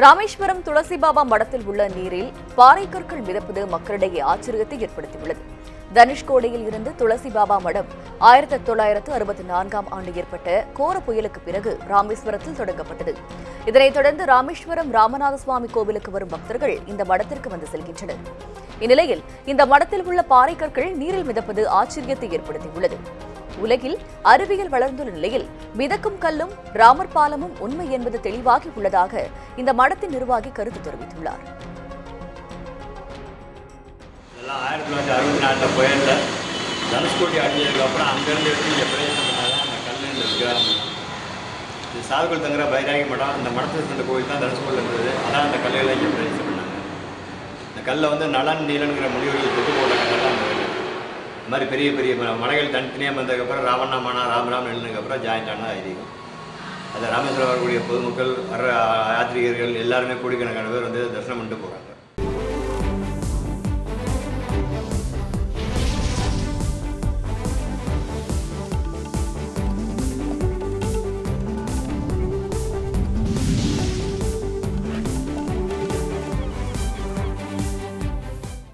ராமேஸ்வரம் துளசிபாபா மடத்தில் உள்ள நீரில் பாறை கற்கள் மிதப்பது மக்களிடையே ஆச்சரியத்தை ஏற்படுத்தியுள்ளது. தனுஷ்கோடியில் இருந்து துளசிபாபா மடம் 1964ஆம் ஆண்டு ஏற்பட்ட கோர புயலுக்கு பிறகு ராமேஸ்வரத்தில் தொடங்கப்பட்டது. இதனைத் தொடர்ந்து ராமேஸ்வரம் ராமநாத சுவாமி கோவிலுக்கு வரும் பக்தர்கள் இந்த மடத்திற்கு வந்து செல்கின்றனர். இந்நிலையில் இந்த மடத்தில் உள்ள பாறை கற்கள் நீரில் மிதப்பது ஆச்சரியத்தை ஏற்படுத்தியுள்ளது. உலகில் அறிவியல் வளர்ந்துள்ள நிலையில் மிதக்கும் கல்லும் ராமர் பாலமும் உண்மை என்பது தெளிவாகி உள்ளதாக இந்த மடத்தின் நிர்வாகி கருத்து தெரிவித்துள்ளார். 1964 புயல்ல தனுஷ்கோடி அடிஞ்சதுக்கு அப்புறம் அங்கிருந்து எடுத்து இங்கே பிரதேசம் பண்ணாதான் அந்த கல் இந்த விக்கிரகம். இது சாதுக்கள் தங்குற பைராகி மடம், அந்த மடத்தில் இருந்த கோயில் தான் தனுஷ்கோடியில் இருந்தது. அதான் அந்த கல்லுகளை இங்கே பிரதேசம் பண்ணாங்க. இந்த கல்லை வந்து நலன் நீலன்கிற மொழிகளில் தொட்டு போட்ட கல்லெல்லாம் அந்த இந்த மாதிரி பெரிய பெரிய மலைகள் தனித்தனியாக வந்ததுக்கப்புறம் ராவணா மானா ராமராம் எழுந்ததுக்கப்புறம் ஜாயிண்ட் ஆனது ஐதீகம். அதை ராமேஸ்வரம் வரக்கூடிய பொதுமக்கள் வர்ற யாத்ரீகர்கள் எல்லாருமே கோடிக்கணக்கான பேர் வந்து தரிசனம் பண்ணிட்டு போகிறாங்க.